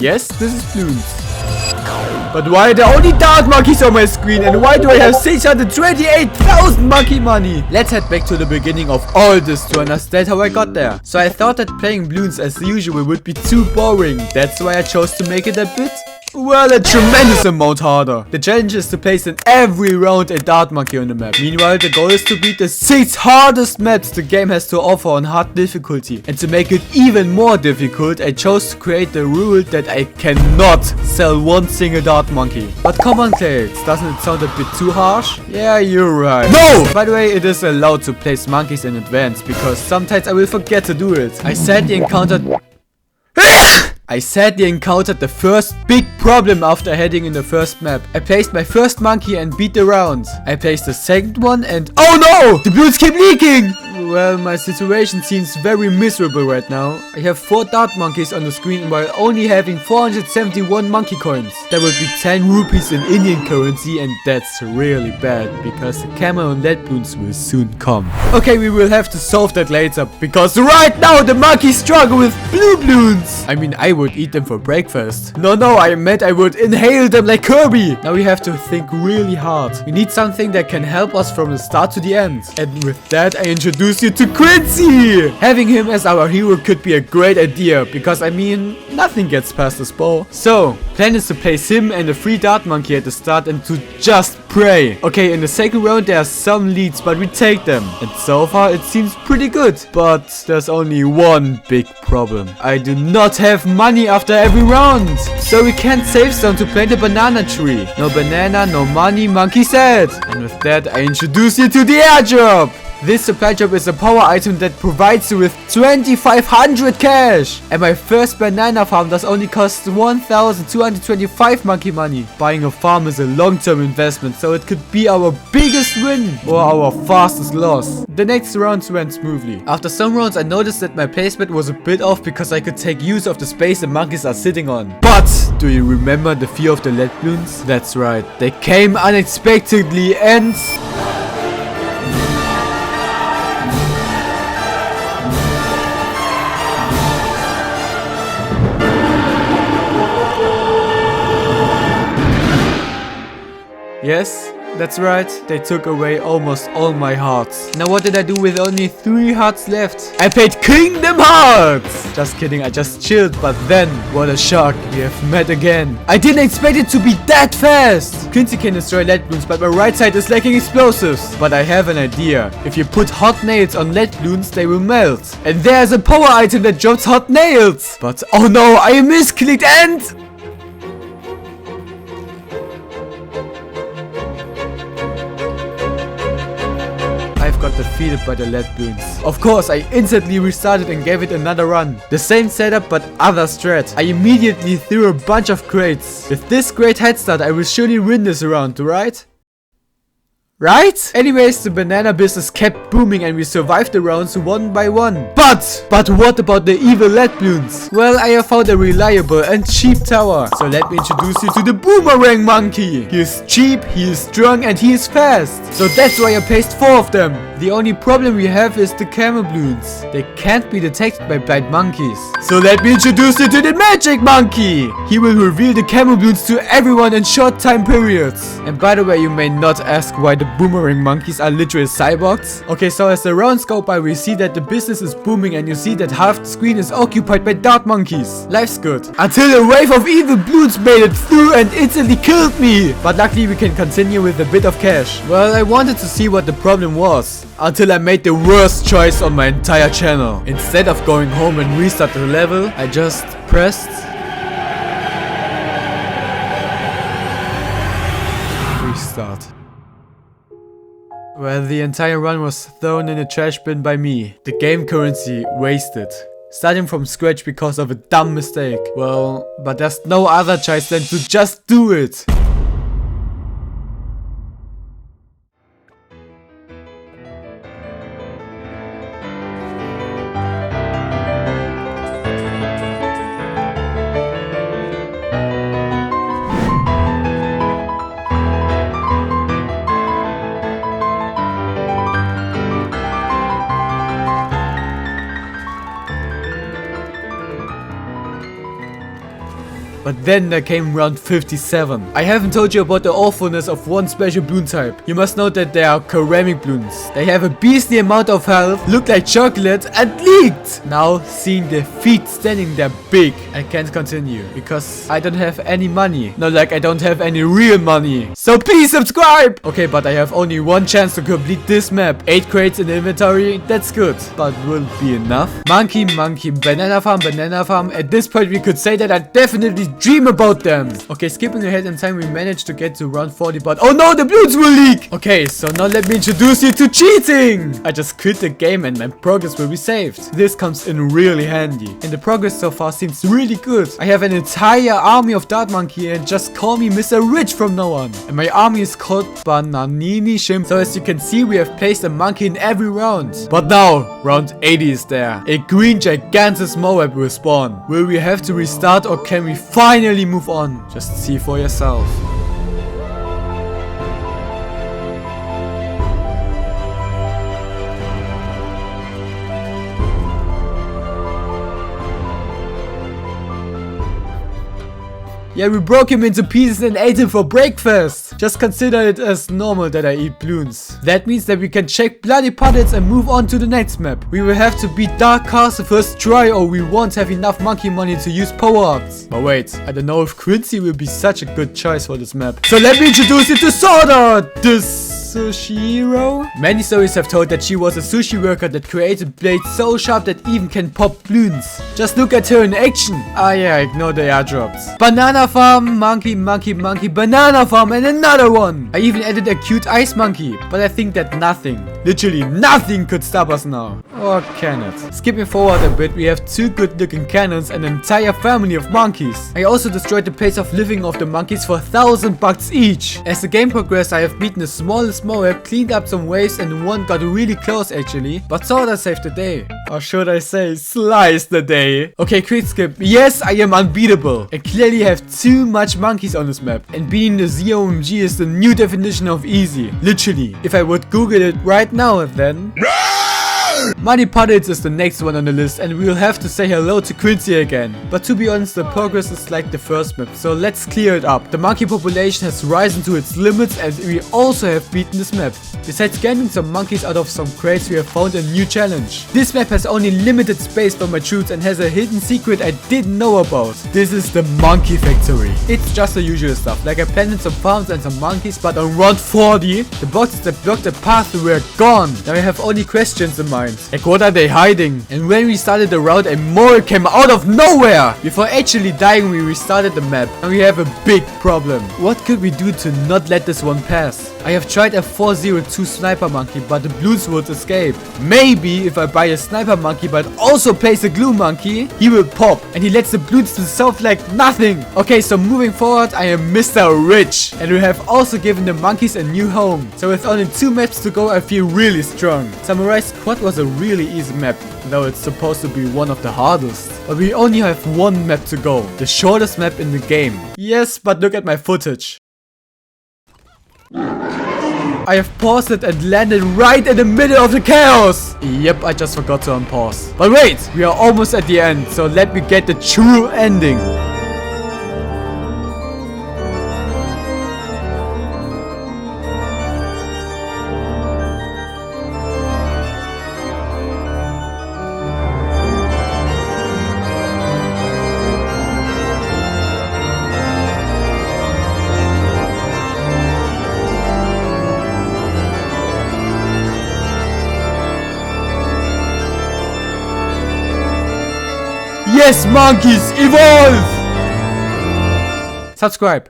Yes, this is Bloons. But why are there only dart monkeys on my screen? And why do I have 628,000 monkey money? Let's head back to the beginning of all this to understand how I got there. So I thought that playing Bloons as usual would be too boring. That's why I chose to make it a bit, well, a tremendous amount harder. The challenge is to place in every round a dart monkey on the map. Meanwhile, the goal is to beat the 6 hardest maps the game has to offer on hard difficulty. And to make it even more difficult, I chose to create the rule that I cannot sell one single dart monkey. But come on, Clays, doesn't it sound a bit too harsh? Yeah, you're right. No! By the way, it is allowed to place monkeys in advance, because sometimes I will forget to do it. I sadly encountered the first big problem after heading in the first map. I placed my first monkey and beat the round. I placed the second one and oh no! The Bloons keep leaking! Well, my situation seems very miserable right now. I have 4 dart monkeys on the screen while only having 471 monkey coins. That would be 10 rupees in Indian currency, and that's really bad because the camel on that Bloons will soon come. Okay, we will have to solve that later because right now the monkeys struggle with blue Bloons. I mean, I would eat them for breakfast. No, I meant I would inhale them like Kirby. Now we have to think really hard. We need something that can help us from the start to the end. And with that, I introduce you to Quincy. Having him as our hero could be a great idea because, I mean, nothing gets past this ball. So, plan is to place him and a free dart monkey at the start and to just pray. Okay, in the second round there are some leads, but we take them. And so far it seems pretty good. But there's only one big problem. I do not have money after every round. So we can't save some to plant a banana tree. No banana, no money, monkey said. And with that, I introduce you to the airdrop. This supply drop is a power item that provides you with 2500 cash. And my first banana farm does only cost 1225 monkey money. Buying a farm is a long-term investment, so it could be our biggest win or our fastest loss. The next rounds went smoothly. After some rounds I noticed that my placement was a bit off because I could take use of the space the monkeys are sitting on. But do you remember the fear of the lead Bloons? That's right, they came unexpectedly and... Yes, that's right, they took away almost all my hearts. Now what did I do with only 3 hearts left? I played Kingdom Hearts! Just kidding, I just chilled, but then, what a shock, we have met again. I didn't expect it to be that fast! Quincy can destroy lead Bloons, but my right side is lacking explosives. But I have an idea. If you put hot nails on lead Bloons, they will melt. And there's a power item that drops hot nails! But oh no, I misclicked and... got defeated by the lead Bloons. Of course, I instantly restarted and gave it another run. The same setup but other strat. I immediately threw a bunch of crates. With this great head start, I will surely win this round, right? Right? Anyways, the banana business kept booming and we survived the rounds one by one. But what about the evil lead Bloons? Well, I have found a reliable and cheap tower. So let me introduce you to the boomerang monkey. He is cheap, he is strong and he is fast. So that's why I placed 4 of them. The only problem we have is the camel Bloons. They can't be detected by blind monkeys. So let me introduce you to the magic monkey. He will reveal the camel Bloons to everyone in short time periods. And by the way, you may not ask why the boomerang monkeys are literal cyborgs. Okay, so as the rounds go by, we see that the business is booming and you see that half the screen is occupied by dart monkeys. Life's good. Until a wave of evil Bloons made it through and instantly killed me. But luckily we can continue with a bit of cash. Well, I wanted to see what the problem was. Until I made the worst choice on my entire channel. Instead of going home and restart the level, I just pressed restart. Well, the entire run was thrown in a trash bin by me. The game currency wasted. Starting from scratch because of a dumb mistake. Well, but there's no other choice than to just do it. But then there came round 57. I haven't told you about the awfulness of one special bloon type. You must know that they are ceramic bloons. They have a beastly amount of health, look like chocolate, and leaked. Now, seeing their feet standing there big, I can't continue because I don't have any money. Not like I don't have any real money. So please subscribe! Okay, but I have only one chance to complete this map. 8 crates in the inventory, that's good. But will it be enough? Monkey, monkey, banana farm, banana farm. At this point, we could say that I definitely dream about them. Okay, skipping ahead in time, we managed to get to round 40, but oh no, the bloons will leak! Okay, so now let me introduce you to cheating! I just quit the game and my progress will be saved. This comes in really handy. And the progress so far seems really good. I have an entire army of dart monkey and just call me Mr. Rich from now on. And my army is called Bananini Shim. So as you can see, we have placed a monkey in every round. But now, round 80 is there. A green gigantic Moab will spawn. Will we have to restart or can we finally move on? Just see for yourself. Yeah, we broke him into pieces and ate him for breakfast. Just consider it as normal that I eat bloons. That means that we can check bloody puddles and move on to the next map. We will have to beat Dark Castle first try or we won't have enough monkey money to use power-ups. But wait, I don't know if Quincy will be such a good choice for this map. So let me introduce you to Sword Art, the sushi hero. Many stories have told that she was a sushi worker that created blades so sharp that even can pop bloons. Just look at her in action. Ah yeah, ignore the airdrops. Banana farm, monkey, monkey, monkey, banana farm, and another one. I even added a cute ice monkey, but I think that nothing, literally nothing could stop us now. Or can it? Skipping forward a bit, we have 2 good looking cannons and an entire family of monkeys. I also destroyed the place of living of the monkeys for $1,000 each. As the game progressed, I have beaten the smallest Moab, cleaned up some waves, and one got really close actually. But Sword Art saved the day. Or should I say, sliced the day. Okay, quick skip. Yes, I am unbeatable. I clearly have too much monkeys on this map. And being the ZOMG is the new definition of easy. Literally. If I would Google it right now, then... Money Puddles is the next one on the list and we'll have to say hello to Quincy again. But to be honest, the progress is like the first map, so let's clear it up. The monkey population has risen to its limits and we also have beaten this map. Besides getting some monkeys out of some crates, we have found a new challenge. This map has only limited space for my troops and has a hidden secret I didn't know about. This is the monkey factory. It's just the usual stuff, like I planted some farms and some monkeys, but on round 40, the boxes that blocked the path were gone. Now I have only questions in mind. Like, what are they hiding? And when we started the round, a mole came out of nowhere! Before actually dying, we restarted the map. And we have a big problem. What could we do to not let this one pass? I have tried a 402 sniper monkey, but the bloons would escape. Maybe if I buy a sniper monkey, but also place a glue monkey, he will pop. And he lets the bloons dissolve like nothing. Okay, so moving forward, I am Mr. Rich. And we have also given the monkeys a new home. So with only 2 maps to go, I feel really strong. Samurai Squad was a really easy map, though it's supposed to be one of the hardest. But we only have 1 map to go, the shortest map in the game. Yes, but look at my footage. I have paused it and landed right in the middle of the chaos. Yep, I just forgot to unpause. But wait, we are almost at the end, so let me get the true ending. Yes, monkeys, evolve! Subscribe.